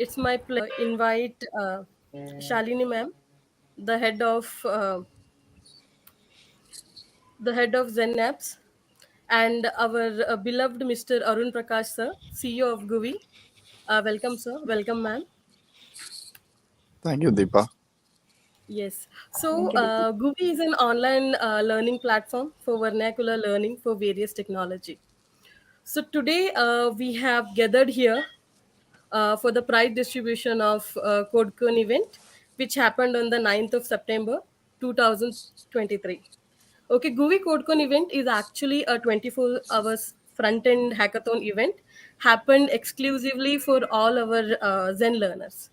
It's my pleasure invite Shalini ma'am, the head of uh, the head of Zen Apps, and our beloved Mr. Arun Prakash sir, CEO of GUVI. Welcome sir, welcome ma'am. Thank you, Deepa. Yes. So, Thank you, Deepa. GUVI is an online learning platform for vernacular learning for various technology. So today we have gathered here for the prize distribution of Codecon event, which happened on the 9th of September 2023. Okay, GUVI Codecon event is actually a 24 hours front-end hackathon event, happened exclusively for all our Zen learners.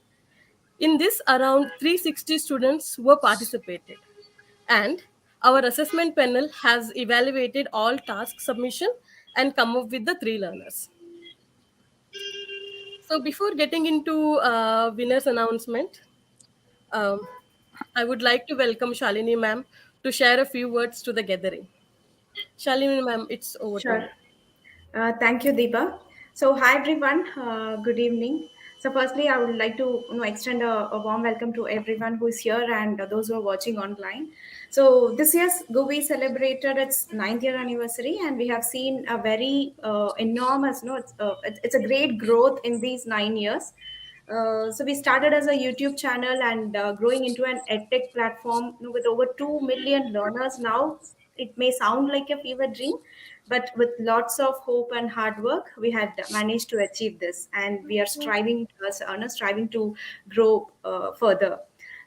In this, around 360 students were participated, and our assessment panel has evaluated all task submission and come up with the three learners. So before getting into winners announcement, um, I would like to welcome Shalini ma'am to share a few words to the gathering. Shalini ma'am, it's over to Sure. you. Thank you, Deepa. So, hi everyone. Good evening. So, firstly, I would like to extend a warm welcome to everyone who is here and those who are watching online. So, this year's GUVI celebrated its ninth year anniversary, and we have seen a very enormous, it's a great growth in these 9 years. So we started as a YouTube channel and growing into an edtech platform with over 2 million learners now. It may sound like a fever dream, but with lots of hope and hard work, we had managed to achieve this, and we are striving to grow further.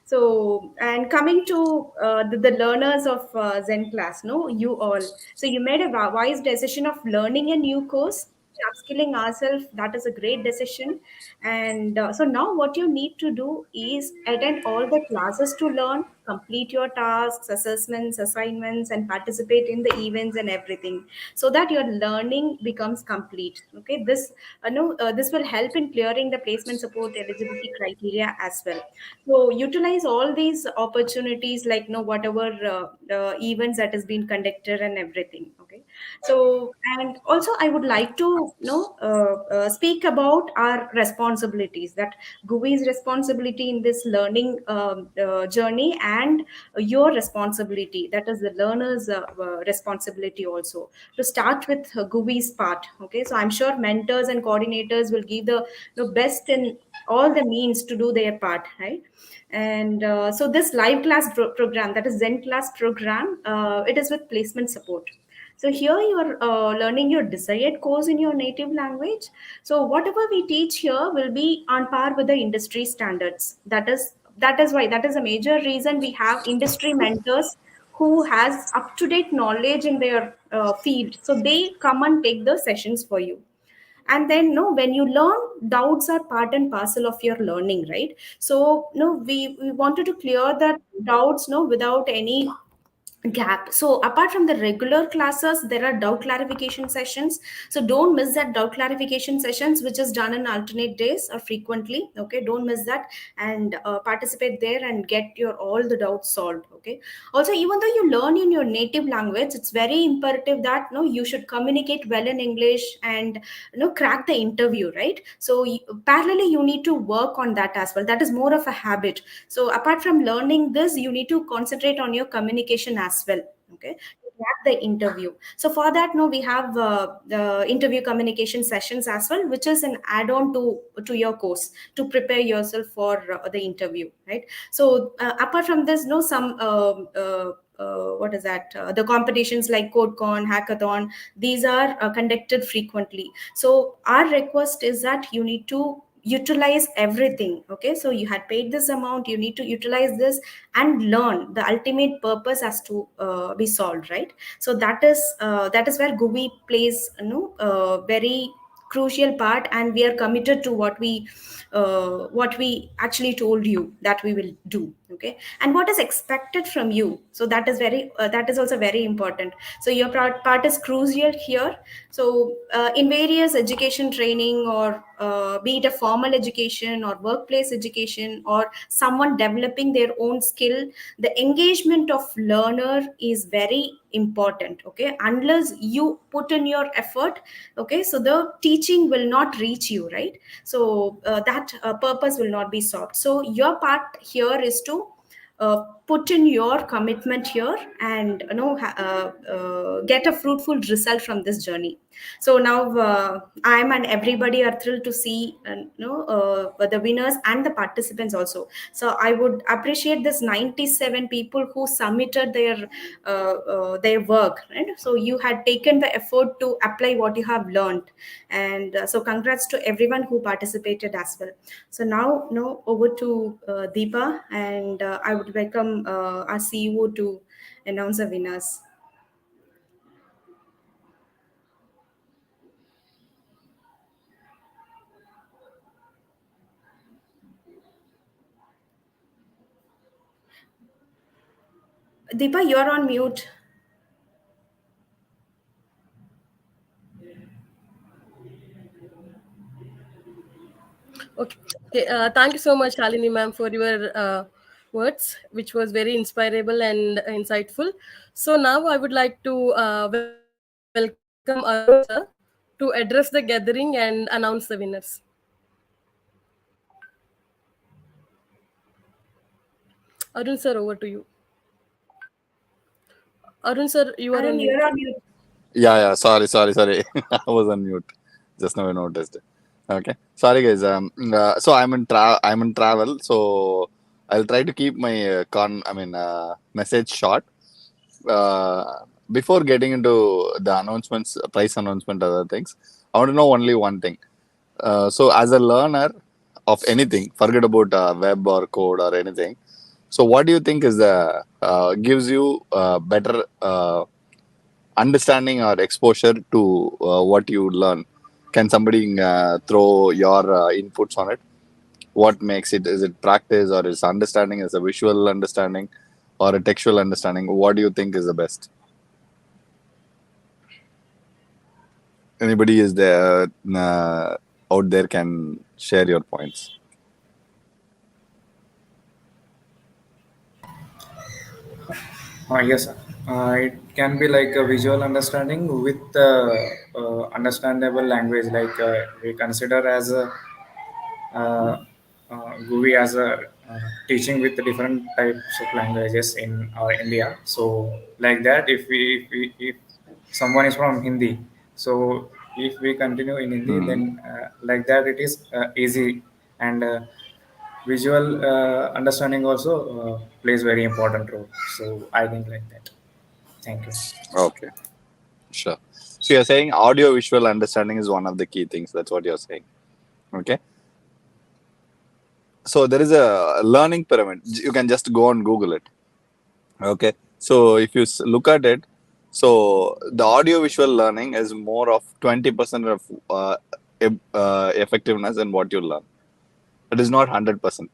So, and coming to the learners of Zen class, no, you all. So, you made a wise decision of learning a new course, upskilling ourselves. That is a great decision. And so now, what you need to do is attend all the classes to learn, complete your tasks, assessments, assignments, and participate in the events and everything, so that your learning becomes complete. Okay, this no, this will help in clearing the placement support eligibility criteria as well. So utilize all these opportunities, like whatever events that has been conducted and everything. Okay, so and also I would like to speak about our responsibilities, that GUI's responsibility in this learning journey, and your responsibility, that is the learner's responsibility also, to start with GUI's part. Okay, so I'm sure mentors and coordinators will give the best in all the means to do their part, right? And so this live class program, that is Zen class program, it is with placement support. So here you are learning your desired course in your native language. So whatever we teach here will be on par with the industry standards. That is why, that is a major reason we have industry mentors who has up to date knowledge in their field. So they come and take the sessions for you. And then no, when you learn, doubts are part and parcel of your learning, right? So no, we wanted to clear that doubts no without any gap. So apart from the regular classes, there are doubt clarification sessions. So don't miss that doubt clarification sessions, which is done in alternate days or frequently. Okay, don't miss that, and participate there and get your all the doubts solved. Okay, also, even though you learn in your native language, it's very imperative that no, you should communicate well in English and crack the interview, right? So parallelly you need to work on that as well. That is more of a habit. So apart from learning this, you need to concentrate on your communication as well. Okay, to crack the interview. So for that, no, we have the interview communication sessions as well, which is an add-on to your course to prepare yourself for the interview, right? So apart from this, no, some what is that? The competitions like Codecon, Hackathon, these are conducted frequently. So our request is that you need to utilize everything. Okay, so you had paid this amount, you need to utilize this and learn. The ultimate purpose has to be solved, right? So that is where GUVI plays very crucial part, and we are committed to what we actually told you that we will do. Okay, and what is expected from you, so that is also very important. So your part is crucial here. So in various education training, or be it a formal education or workplace education, or someone developing their own skill, the engagement of learner is very important. Okay, unless you put in your effort, okay, so the teaching will not reach you, right? So that purpose will not be solved. So your part here is to put in your commitment here, and get a fruitful result from this journey. So now I'm and everybody are thrilled to see the winners and the participants also. So I would appreciate this 97 people who submitted their work, right? So you had taken the effort to apply what you have learned, and so congrats to everyone who participated as well. So now, no, over to Deepa, and I would welcome our CEO to announce the winners. Deepa, you're on mute. Okay, thank you so much, Shalini ma'am, for your words, which was very inspirable and insightful. So now I would like to welcome Arun sir to address the gathering and announce the winners. Arun sir, over to you. Arun sir, you are Arun, on you're mute. on mute. Yeah. Sorry. I was on mute. Just now I noticed. Okay. Sorry, guys. So I'm in travel. So I'll try to keep my message short. Before getting into the announcements, price announcement, other things, I want to know only one thing. So as a learner of anything, forget about web or code or anything. So what do you think is the gives you better understanding or exposure to what you learn? Can somebody throw your inputs on it? What makes it? Is it practice, or is understanding, is a visual understanding or a textual understanding? What do you think is the best? Anybody is there out there can share your points. Yes, sir. It can be like a visual understanding with understandable language. Like we consider as a uh, GUVI as a teaching with different types of languages in India. So like that, if someone is from Hindi, so if we continue in Hindi, Hmm. then like that it is easy, and visual understanding also plays very important role. So I think like that. Thank you. Okay, sure. So you're saying audio visual understanding is one of the key things. That's what you're saying. Okay. So there is a learning pyramid. You can just go and Google it. Okay. So if you look at it, so the audio visual learning is more of 20% of effectiveness in what you learn. It is not 100%.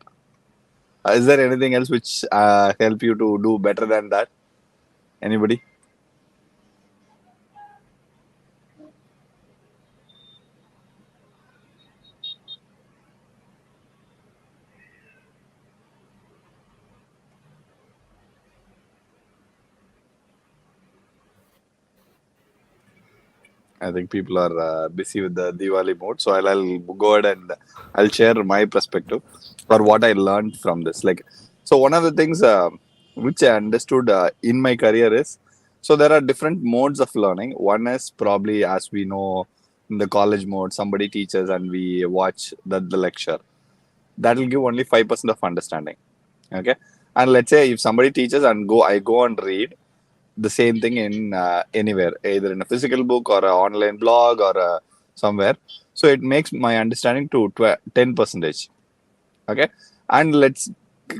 Is there anything else which help you to do better than that? Anybody? I think people are busy with the Diwali mode. So I'll go ahead and I'll share my perspective or what I learned from this. Like, so one of the things which I understood in my career is, so there are different modes of learning. One is probably, as we know, in the college mode, somebody teaches and we watch the lecture. That will give only 5% of understanding. Okay. And let's say if somebody teaches and I go and read the same thing in anywhere, either in a physical book or an online blog or somewhere. So it makes my understanding to 10 percentage. Okay, and let's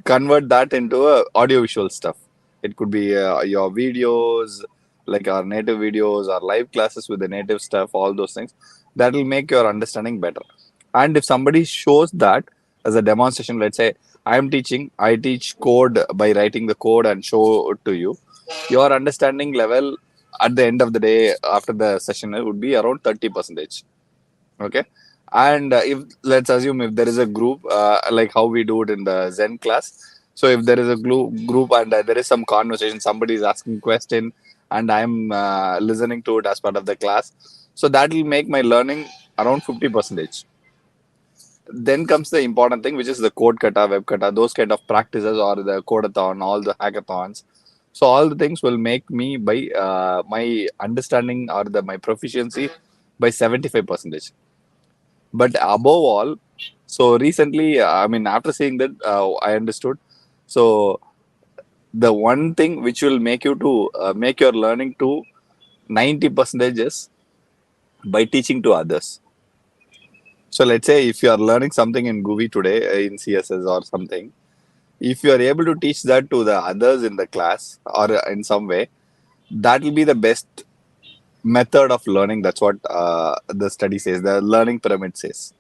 convert that into audiovisual stuff. It could be your videos, like our native videos or live classes with the native stuff. All those things that will make your understanding better. And if somebody shows that, as a demonstration. Let's say I teach code by writing the code and show it to you. Your understanding level at the end of the day after the session would be around 30%. Okay. And if let's assume if there is a group like how we do it in the Zen class. So if there is a group and there is some conversation, somebody is asking question and I'm listening to it as part of the class, so that will make my learning around 50%. Then comes the important thing, which is the code kata, web kata, those kind of practices, or the codeathon, all the hackathons. So all the things will make me by my understanding or the my proficiency by 75%. But above all, so recently, I mean, after seeing that, I understood. So the one thing which will make you to make your learning to 90% is by teaching to others. So let's say if you are learning something in GUVI today in CSS or something, if you are able to teach that to the others in the class or in some way, that will be the best method of learning. That's what the study says, the learning pyramid says.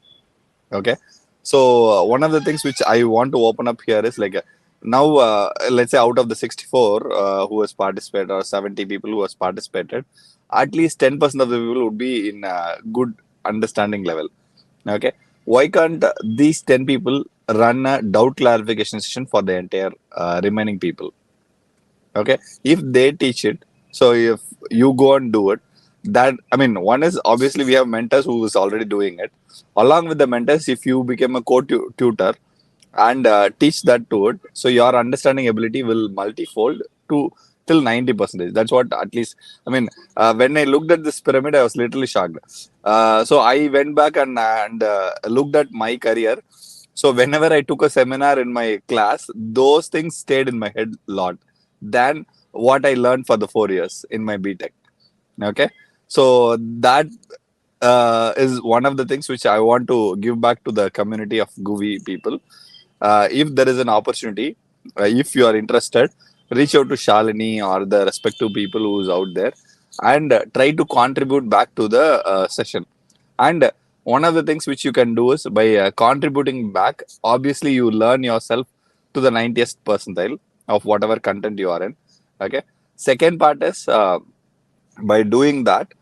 Okay. So one of the things which I want to open up here is like now, let's say out of the 64 who has participated, or 70 people who has participated, at least 10% of the people would be in good understanding level. Okay. Why can't these 10 people run a doubt clarification session for the entire remaining people? Okay. If they teach it, so if you go and do it, that, I mean, one is obviously we have mentors who is already doing it. Along with the mentors, if you become a tutor and teach that to it, so your understanding ability will multifold to till 90%. That's what, at least, I mean, when I looked at this pyramid, I was literally shocked. So I went back and looked at my career. So whenever I took a seminar in my class, those things stayed in my head a lot than what I learned for the 4 years in my BTech. Okay. So that is one of the things which I want to give back to the community of GUVI people. If there is an opportunity, if you are interested, reach out to Shalini or the respective people who's out there and try to contribute back to the session. And one of the things which you can do is by contributing back, obviously you learn yourself to the 90th percentile of whatever content you are in. Okay. Second part is by doing that,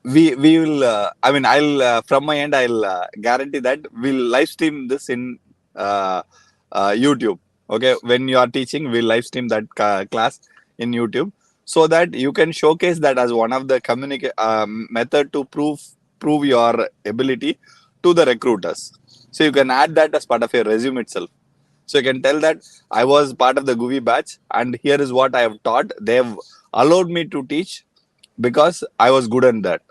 we will I mean, I'll from my end, I'll guarantee that we'll live stream this in uh, YouTube. Okay. When you are teaching, we'll live stream that class in YouTube, so that you can showcase that as one of the method to prove your ability to the recruiters. So you can add that as part of your resume itself. So you can tell that I was part of the GUVI batch and here is what I have taught. They've allowed me to teach because I was good at that.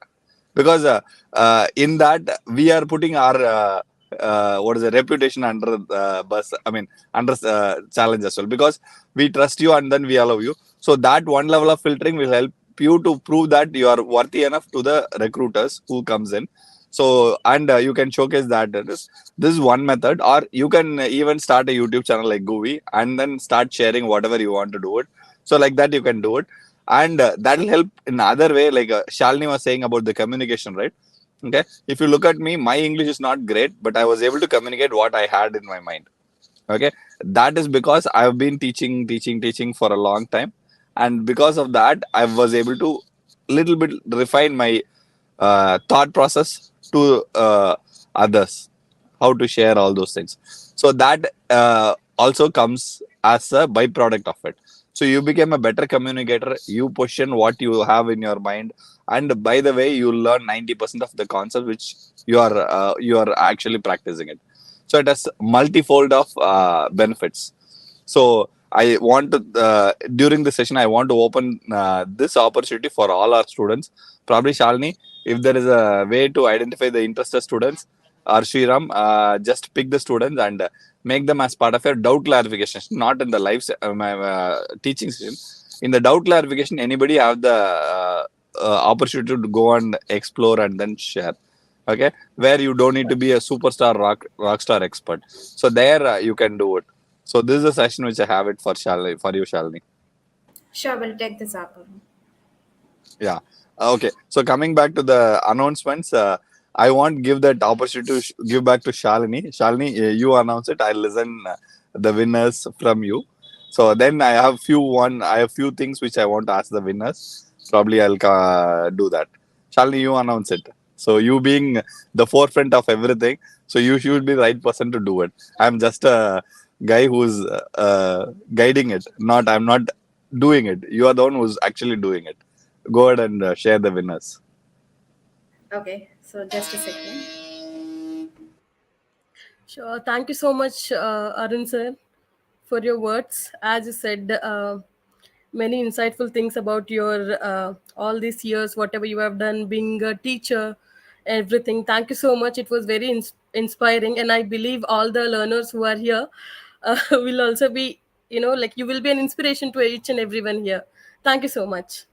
Because in that we are putting our what is the reputation under bus. I mean, under challenge as well, because we trust you and then we allow you. So that one level of filtering will help you to prove that you are worthy enough to the recruiters who comes in. So and you can showcase that this is one method, or you can even start a YouTube channel like GUVI and then start sharing whatever you want to do it. So like that you can do it, and that will help in other way. Like Shalini was saying about the communication, right? Okay. If you look at me, my English is not great, but I was able to communicate what I had in my mind. Okay. That is because I've been teaching for a long time, and because of that I was able to little bit refine my thought process to others, how to share all those things. So that also comes as a byproduct of it. So you became a better communicator, you question what you have in your mind, and by the way you learn 90% of the concept which you are actually practicing it. So it has multifold of benefits. So I want to during the session I want to open this opportunity for all our students. Probably Shalini, if there is a way to identify the interested students, or Sriram, just pick the students and make them as part of your doubt clarification, not in the teaching session. In the doubt clarification, anybody have the opportunity to go and explore and then share. Okay, where you don't need to be a superstar rock star expert. So there you can do it. So this is a session which I have it for for you, Shalini. Sure, we'll take this up. Yeah. Okay. So coming back to the announcements, I won't give that opportunity to give back to Shalini. Shalini, you announce it. I'll listen the winners from you. So then I have few things which I want to ask the winners. Probably I'll do that. Shalini, you announce it. So you being the forefront of everything, so you should be the right person to do it. I'm just a guy who's guiding it. Not I'm not doing it. You are the one who's actually doing it. Go ahead and share the winners. Okay, so just a second. Sure. Thank you so much, Arun sir, for your words. As you said, many insightful things about your all these years, whatever you have done, being a teacher, everything. Thank you so much. It was very inspiring, and I believe all the learners who are here will also be, like you will be an inspiration to each and everyone here. Thank you so much.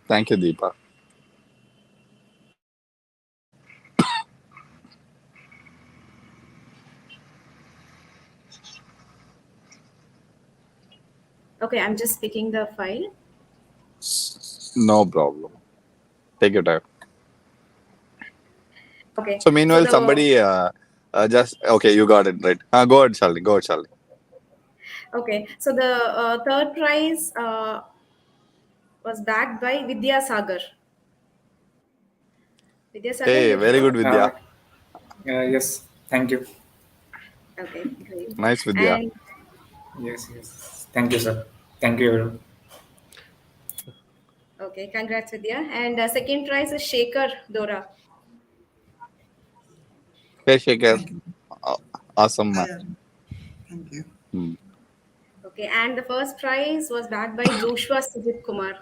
Thank you, Deepa. Okay, I'm just picking the file. No problem. Take your time. Okay, So so meanwhile, the somebody just okay, you got it right. Go ahead, Shalini. Go ahead, Shalini. the third prize was backed by Vidya Sagar. Vidya Sagar, Hey, you very here? good, Vidya. Yes, thank you. Okay, great. Nice, Vidya. And Yes, yes. Thank you, sir. Thank you, everyone. okay, congrats, Vidya. And second prize is Shaker Dora. Hey, Shekhar. Thank you. Aw- Awesome, Hi, man. Arun. Thank you. Hmm. Okay, and the first prize was backed by Joshua Sujit Kumar.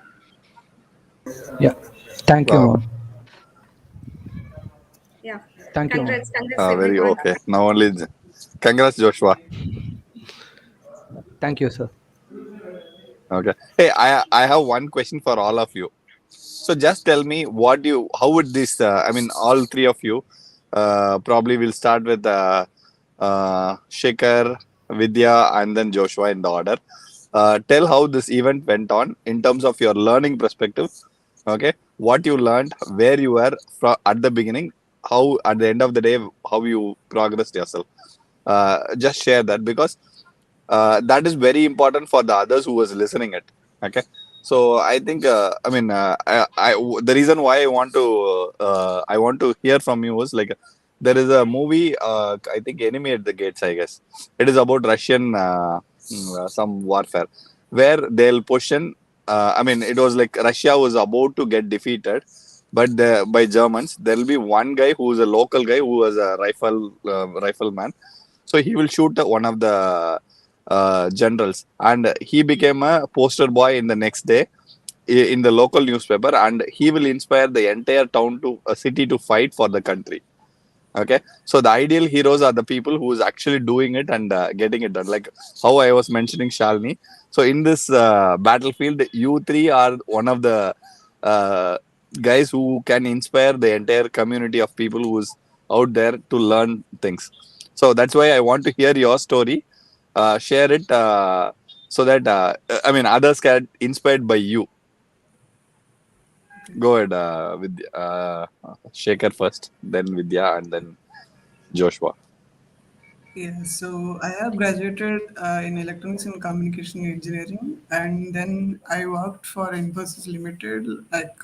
Yeah. Thank you, Wow. ma'am. Yeah, Thank you, ma'am. congrats Very everyone. okay. Now only. Congrats, Joshua. Thank you, sir. Okay. Hey, I have one question for all of you. So just tell me how would this? I mean, all three of you. Probably we'll start with Shekhar, Vidya, and then Joshua in the order. Tell how this event went on in terms of your learning perspective. Okay, what you learned, where you were at the beginning, how at the end of the day, how you progressed yourself. Just share that because that is very important for the others who was listening it. Okay, so I think the reason why I want to hear from you was like there is a movie, I think Enemy at the Gates, I guess it is about Russian some warfare where they'll position, I mean it was like Russia was about to get defeated but by Germans. There'll be one guy who is a local guy who was a rifleman, so he will shoot one of the generals, and he became a poster boy in the next day in the local newspaper, and he will inspire the entire town to a city to fight for the country. Okay, so the ideal heroes are the people who is actually doing it and getting it done, like how I was mentioning Shalini. So in this battlefield, you three are one of the uh, guys who can inspire the entire community of people who's out there to learn things. So that's why I want to hear your story. Share it so that I mean others get inspired by you. Okay. Go ahead with Shekhar first, then Vidya, and then Joshua. Yeah, so I have graduated in electronics and communication engineering, and then I worked for Infosys Limited, like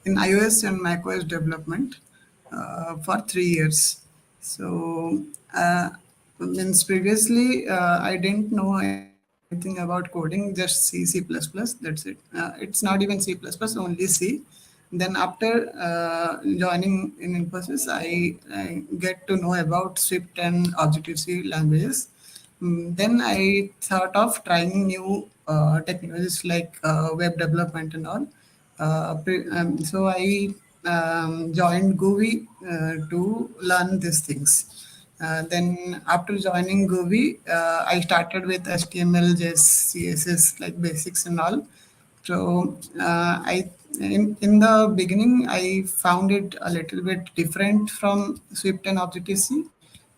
in iOS and macOS development for 3 years. So, means previously I didn't know anything about coding, just C, C++. That's it. It's not even C++, only C. Then after joining in Infosys, I get to know about Swift and Objective-C languages. Then I thought of trying new technologies like web development and all. So I joined GUVI to learn these things. Then after joining GUVI, I started with HTML, JS, CSS, like basics and all. So I in the beginning I found it a little bit different from Swift and Objective-C,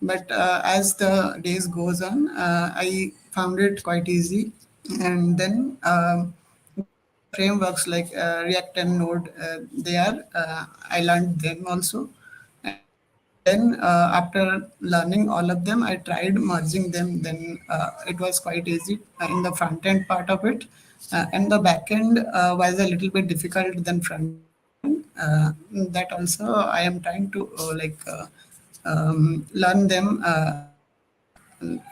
but as the days goes on, I found it quite easy. And then frameworks like React and Node, they are I learned them also, and then after learning all of them, I tried merging them. Then it was quite easy in the front end part of it, and the back end was a little bit difficult than front end. That also I am trying to learn them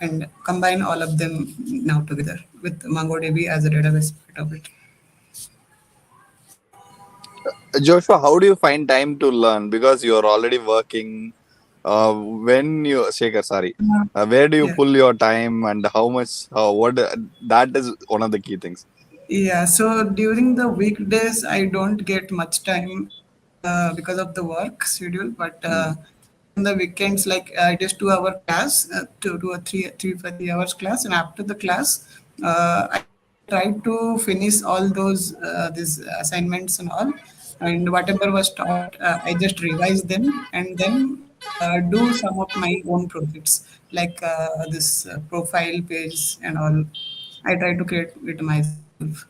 and combine all of them now together with MongoDB as a database part of it. Joshua, how do you find time to learn? Because you're already working. When you, Shekhar, sorry, where do you Yeah. pull your time and how much? That is one of the key things. Yeah, so during the weekdays, I don't get much time because of the work schedule. But Mm. during the weekends, like it is 2 hour class, to a three for 3 hours class, and after the class, I try to finish all those these assignments and all, and whatever was taught, I just revise them and then do some of my own projects like this profile page and all. I try to create it myself.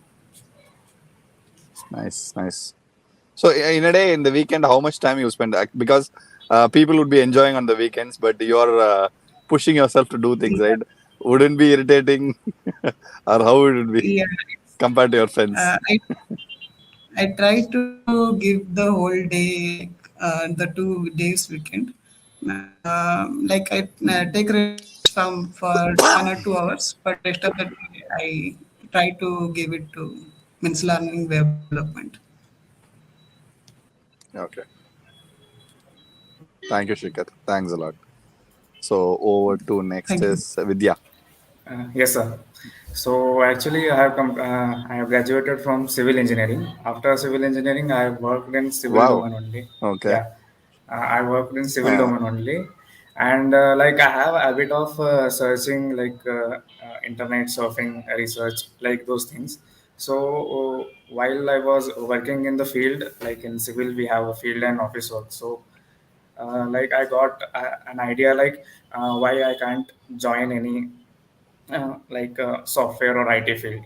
Nice, nice. So in a day, in the weekend, how much time you spend? Because people would be enjoying on the weekends, but you're pushing yourself to do things, right? Wouldn't be irritating, or how it would be Yeah, compared to your friends? I try to give the whole day, like the 2 days weekend. Like I take rest from for 1 or 2 hours, but rest of the day I try to give it to means learning web development. Okay. Thank you, Shikhar. Thanks a lot. So over to next Thank you. is Vidya. Yes, sir. So actually, I have graduated from civil engineering. After civil engineering, I worked in civil Wow. domain only. Okay. Yeah, I worked in civil Uh, domain only, and like I have a bit of searching, like internet surfing, research, like those things. So while I was working in the field, like in civil, we have a field and office work. So like I got an idea, like why I can't join any like software or IT field,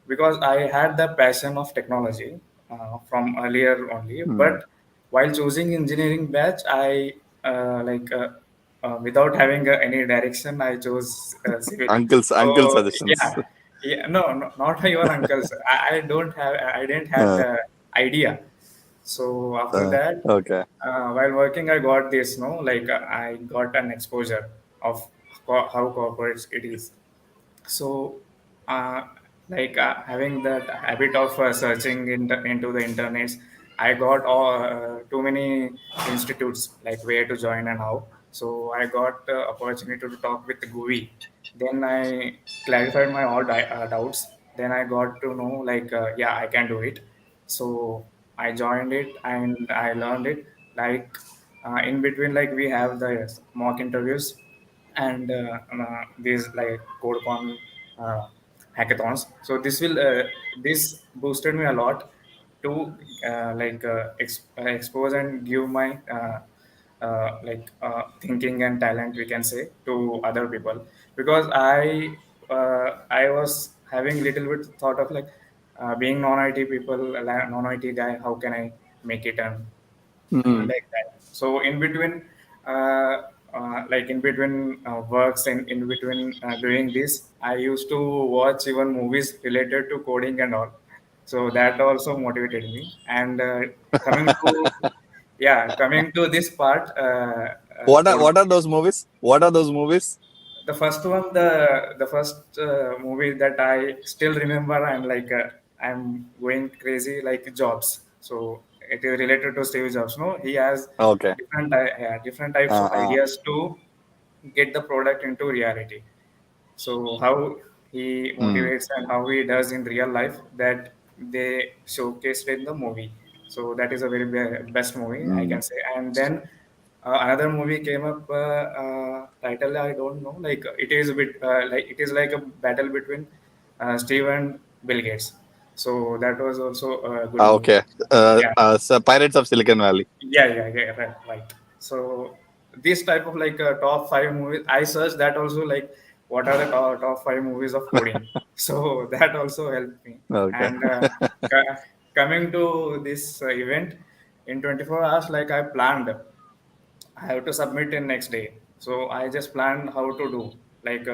because I had the passion of technology from earlier only. hmm. But while choosing engineering batch, I like without having any direction, I chose civil. Uncle So suggestions. yeah, yeah, no, not your uncles. I don't have, I didn't have Uh, the idea. So after that, okay. while working, I got this, no, like I got an exposure of how corporates it is. So uh, like having that habit of searching into the internets, I got too many institutes, like where to join and how. So I got opportunity to talk with Guvi. Then I clarified my all doubts. Then I got to know, like yeah, I can do it. So I joined it and I learned it. Like in between, like we have the mock interviews and these like Codecon uh, hackathons. So this boosted me a lot to expose and give my thinking and talent, we can say, to other people, because I was having little bit thought of like being non-IT people, non-IT guy, how can I make it and Hmm. like that. So in between, like in between works and in between doing this, I used to watch even movies related to coding and all. So that also motivated me. And coming to coming to this part, code. What are those movies? What are those movies? The first one, the first movie that I still remember, and like I'm going crazy, like Jobs. So it is related to Steve Jobs. No, he has Okay. different types of Uh, ideas to get the product into reality. So how he hmm. motivates and how he does in real life, that they showcased in the movie. So that is a very best movie, I Hmm. can say. And then another movie came up. Title I don't know. Like it is a bit like it is like a battle between Steve and Bill Gates. So that was also a good movie. Okay. Yeah, So Pirates of Silicon Valley. yeah, right. So this type of like top five movies, I searched that also, like what are the top five movies of coding. So that also helped me. Okay. And co- coming to this event, in 24 hours, like I planned, I have to submit in next day. So I just planned how to do. Like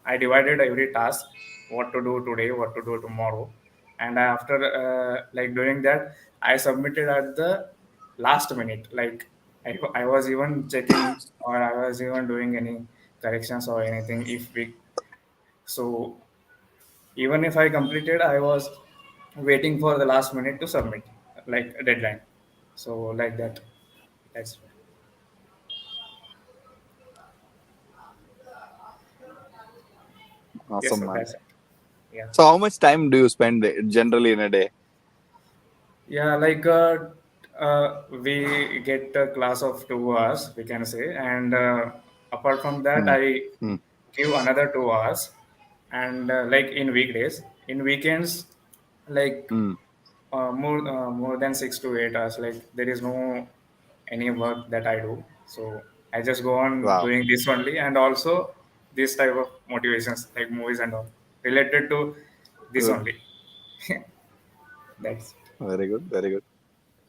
I divided every task, what to do today, what to do tomorrow, and after like doing that, I submitted at the last minute. Like I was even checking, or I was even doing any corrections or anything. If we so even if I completed, I was waiting for the last minute to submit, like a deadline. So like that. That's yes, Awesome, sir. man. That's it. Yeah. So, how much time do you spend generally in a day? Yeah, like we get a class of 2 hours, we can say, and apart from that, Hmm. I Hmm. give another 2 hours, and like in weekdays, in weekends, like Hmm. more than 6 to 8 hours. Like there is no any work that I do, so I just go on Wow. doing this only, and also this type of motivations like movies and all related to this Good. only. That's Very good. Very good.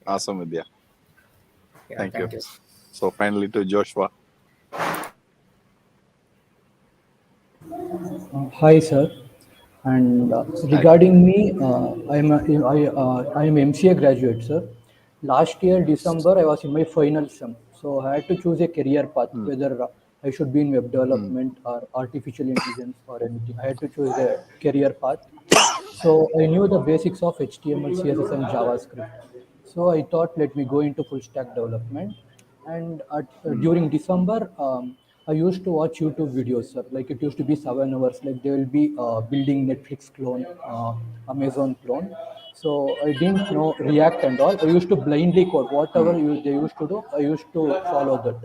yeah, Awesome, Vidya. yeah. Thank you. Thank you. So, finally to Joshua. Hi, sir. And Hi. regarding me, I am MCA graduate, sir. Last year, December, I was in my final sem. So I had to choose a career path, Hmm. whether I should be in web Hmm. development or artificial intelligence or anything. I had to choose a career path. So I knew the basics of HTML, CSS, and JavaScript. So I thought, let me go into full stack development. And Hmm. during December, I used to watch YouTube videos, sir. Like it used to be 7 hours. Like they will be building Netflix clone, Amazon clone. So I didn't know React and all. I used to blindly code Hmm. whatever they used to do. I used to follow that,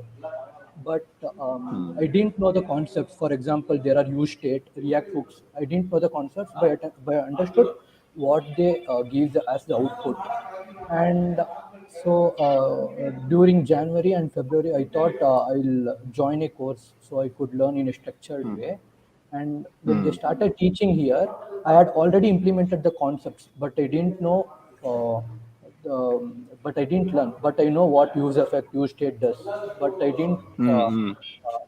but Hmm. I didn't know the concepts. For example, there are use state, React hooks. I didn't know the concepts, but I understood what they give as the output. And so during January and February, I thought I'll join a course so I could learn in a structured Hmm. way. And when they Hmm. started teaching here, I had already implemented the concepts, but I didn't know. But I didn't learn. But I know what use effect, use state does. But I didn't Hmm. Hmm.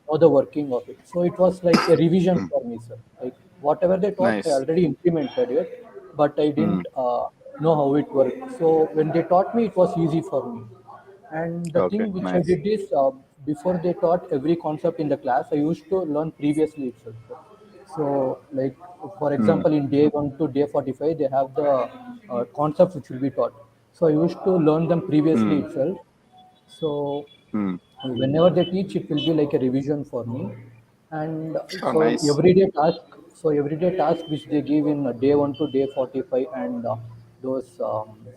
know the working of it. So it was like a revision Hmm. for me, sir. Like whatever they taught, I Nice. already implemented it, but I Hmm. didn't know how it worked. So when they taught me, it was easy for me. And the Okay. thing which I Nice. did is, before they taught every concept in the class, I used to learn previously itself. So, like for Hmm. example, in day 1 to day 45, they have the concepts which will be taught. So I used to learn them previously Hmm. itself. So Hmm. whenever they teach, it will be like a revision for me. And Oh, so nice. everyday task which they give in day 1 to day 45, and those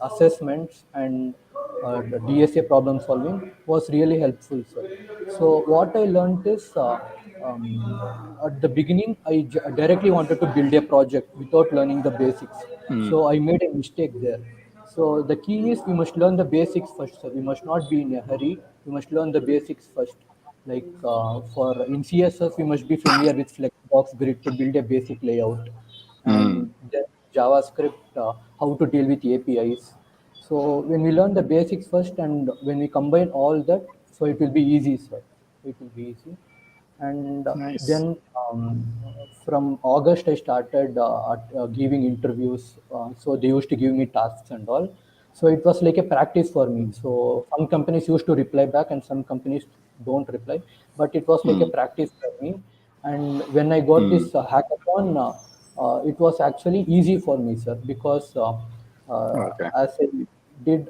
assessments and the DSA problem solving was really helpful, sir. So what I learned is, at the beginning, directly wanted to build a project without learning the basics. Hmm. So I made a mistake there. So the key is we must learn the basics first, sir. We must not be in a hurry. We must learn the basics first. Like for in CSS, we must be familiar with Flexbox grid to build a basic layout, Hmm. and then JavaScript, how to deal with APIs. So when we learn the basics first, and when we combine all that, so it will be easy, sir. It will be easy. And Nice. then from August, I started giving interviews. So they used to give me tasks and all. So it was like a practice for me. So some companies used to reply back, and some companies don't reply. But it was like a Hmm. practice for me. And when I got Hmm. this hackathon, it was actually easy for me, sir, because Okay. as I did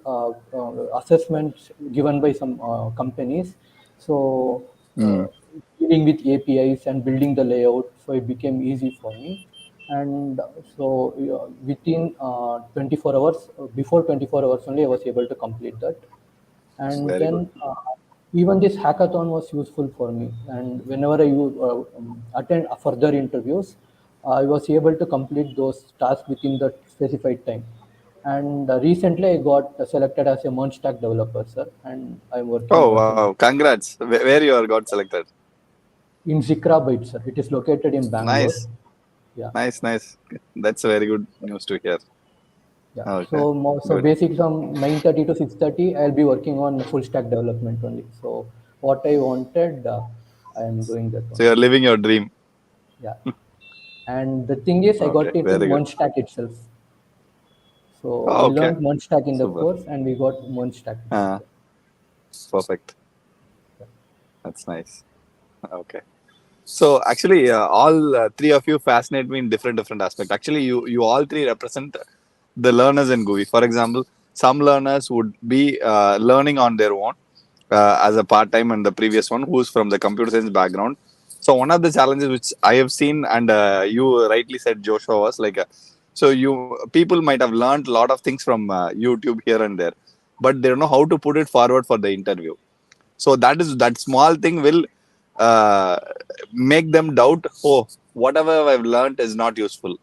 assessments given by some companies, so Hmm. dealing with APIs and building the layout, so it became easy for me. And so within 24 hours, before 24 hours only, I was able to complete that. And Very good. then even this hackathon was useful for me. And whenever I attend further interviews, I was able to complete those tasks within the specified time. And recently, I got selected as a merge stack developer, sir, and I'm working Oh, on it. wow. Congrats. Where you are got selected? in Zikrabite, sir. It is located in Bangalore. Nice, Yeah, nice. That's a very good news to hear. yeah. Okay, So good. basically from 9:30 to 6:30, I'll be working on full stack development only. So what I wanted, I am doing that So only. you're living your dream. Yeah. And the thing is, I Okay, got it in very good. Munch stack itself. So we Oh, okay, learned Munch stack in the super. course, and we got Munch stack itself. Uh, Perfect. That's nice. Okay. So actually, all three of you fascinate me in different aspects. Actually, you all three represent the learners in GUI. For example, some learners would be learning on their own as a part time, and the previous one who's from the computer science background. So one of the challenges which I have seen, and you rightly said, Joshua, was like, so you people might have learned a lot of things from YouTube here and there, but they don't know how to put it forward for the interview. So that small thing will uh, make them doubt, oh, whatever I've learned is not useful.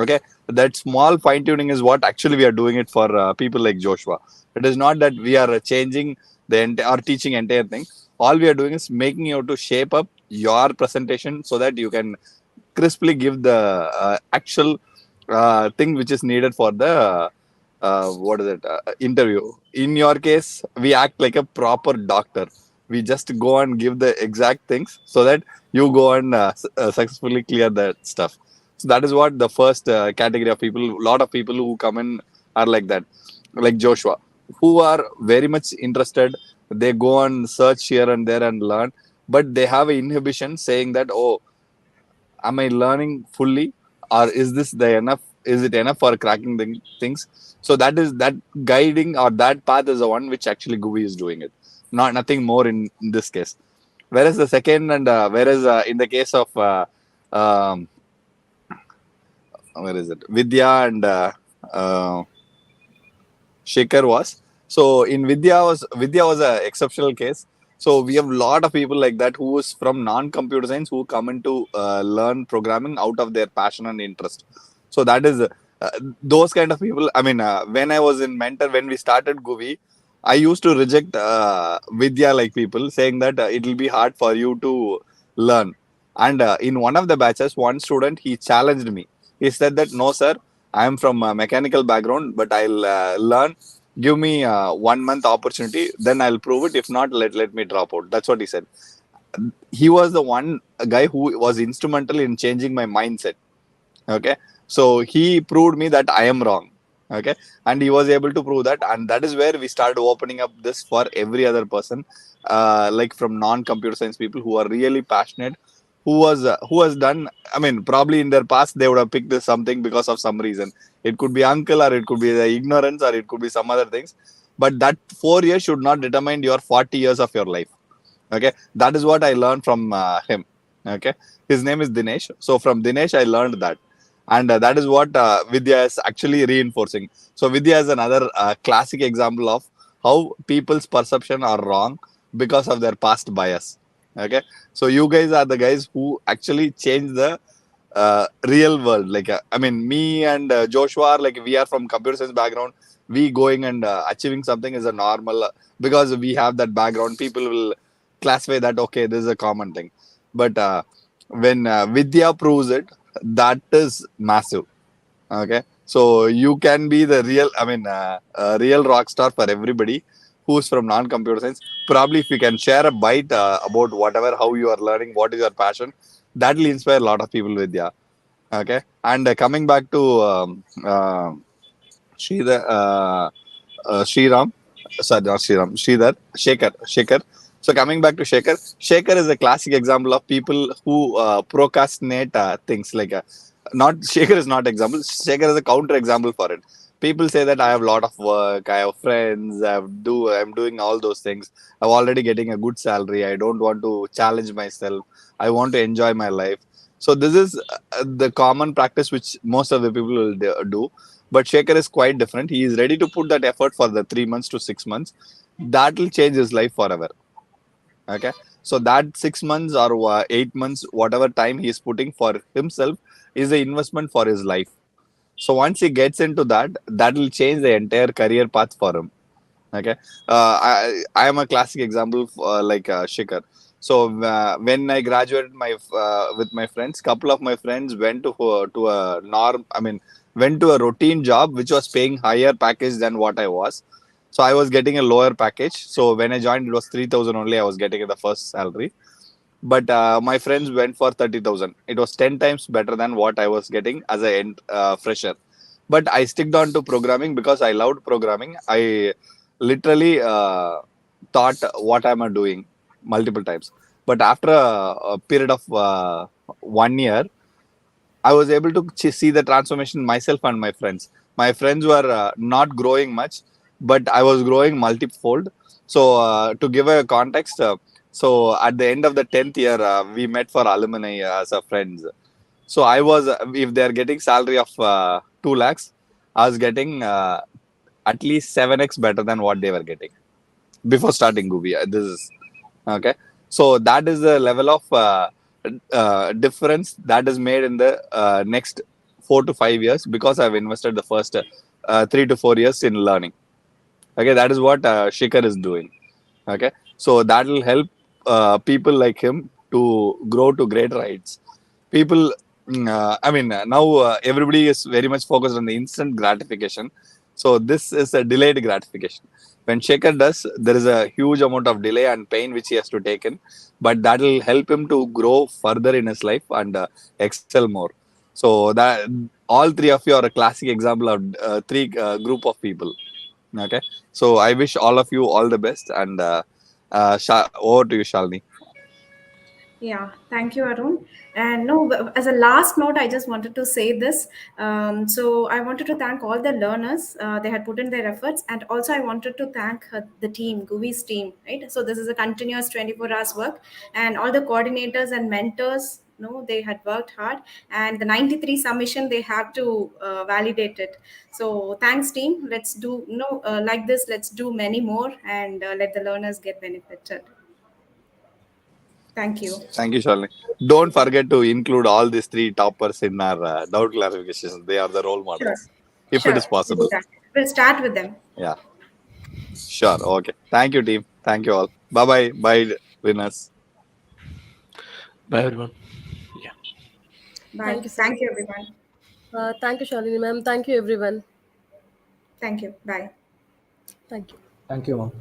Okay, that small fine tuning is what actually we are doing it for people like Joshua. It is not that we are changing the or teaching entire thing. All we are doing is making you to shape up your presentation so that you can crisply give the actual thing which is needed for the what is it interview. In your case, we act like a proper doctor. We just go and give the exact things so that you go and successfully clear that stuff. So that is what the first category of people, a lot of people who come in are like that, like Joshua, who are very much interested. They go and search here and there and learn, but they have an inhibition saying that, oh, am I learning fully, or is this the enough, is it enough for cracking the things? So that is that guiding, or that path is the one which actually GUI is doing it, not nothing more in this case. Whereas the second, and whereas in the case of um, where is it, Vidya and uh, Shekhar was. So in Vidya was a exceptional case. So we have a lot of people like that who is from non-computer science who come into learn programming out of their passion and interest. So that is those kind of people. I mean, when I was in mentor, when we started GUVI, I used to reject Vidya like people, saying that it will be hard for you to learn. And in one of the batches, one student he challenged me. He said that, no, sir, I am from a mechanical background, but I'll learn. Give me 1 month opportunity, then I'll prove it. If not, let me drop out. That's what he said. He was the one guy who was instrumental in changing my mindset. Okay, so he proved me that I am wrong. Okay, and he was able to prove that, and that is where we started opening up this for every other person, like from non-computer science people who are really passionate, who has done. I mean, probably in their past they would have picked this something because of some reason. It could be uncle, or it could be the ignorance, or it could be some other things. But that 4 years should not determine your 40 years of your life. Okay, that is what I learned from him. Okay, his name is Dinesh. So from Dinesh, I learned that, and that is what Vidya is actually reinforcing. So Vidya is another classic example of how people's perception are wrong because of their past bias. Okay, so you guys are the guys who actually change the real world. Like I mean, me and Joshua are like, we are from computer science background. We going and achieving something is a normal because we have that background. People will classify that, okay, this is a common thing. But when Vidya proves it, that is massive. Okay, so you can be the real, I mean, real rock star for everybody who's from non-computer science. Probably if you can share a bite about whatever, how you are learning, what is your passion, that will inspire a lot of people. Vidya. Okay, and coming back to Sridhar, Sriram, sorry, not Sriram, Sridhar, Shekhar. So coming back to Shekhar is a classic example of people who procrastinate things. Like not Shekhar is not example. Shekhar is a counter example for it. People say that I have a lot of work, I have friends, I'm doing all those things. I'm already getting a good salary. I don't want to challenge myself. I want to enjoy my life. So this is the common practice which most of the people will do. But Shekhar is quite different. He is ready to put that effort for the 3 months to 6 months. That will change his life forever. Okay. So that 6 months or 8 months, whatever time he is putting for himself, is an investment for his life. So once he gets into that, that will change the entire career path for him. Okay, I am a classic example like Shikhar. So when I graduated my with my friends, couple of my friends went to a norm, I mean, went to a routine job which was paying higher package than what I was. So I was getting a lower package. So when I joined, it was 3,000 only. I was getting the first salary, but my friends went for 30,000. It was 10 times better than what I was getting as a fresher. But I sticked on to programming because I loved programming. I literally thought, what am I doing, multiple times. But after a period of 1 year, I was able to see the transformation myself and my friends. My friends were not growing much, but I was growing multifold. So, to give a context, so at the end of the 10th year, we met for alumni as a friends. So I was, if they are getting salary of 2 lakhs, I was getting at least 7x better than what they were getting before starting Guvi. This is okay. So that is the level of difference that is made in the next 4 to 5 years, because I've invested the first 3 to 4 years in learning. Okay, that is what Shikhar is doing. Okay, so that will help people like him to grow to great heights. People, I mean, now everybody is very much focused on the instant gratification. So this is a delayed gratification. When Shekhar does, there is a huge amount of delay and pain which he has to take in, but that will help him to grow further in his life and excel more. So that all three of you are a classic example of three group of people. Okay, so I wish all of you all the best, and over to you, Shalini. Yeah, thank you, Arun. And no, as a last note, I just wanted to say this. So I wanted to thank all the learners. They had put in their efforts, and also I wanted to thank the team, Guvi's team. Right. So this is a continuous 24 hours work, and all the coordinators and mentors. No, they had worked hard, and the 93 submission they have to validate it. So thanks, team. Let's do like this. Let's do many more, and let the learners get benefited. Thank you. Thank you, Shalini. Don't forget to include all these three toppers in our doubt clarifications. They are the role Sure. models, if it Sure. is We'll do possible. that. We'll start with them. Yeah, sure. Okay. Thank you, team. Thank you all. Bye bye. Bye, winners. Bye everyone. Yeah. Bye. Thank you so Thank much. you, everyone. Thank you, Shalini ma'am. Thank you, everyone. Thank you. Bye. Thank you. Thank you, ma'am.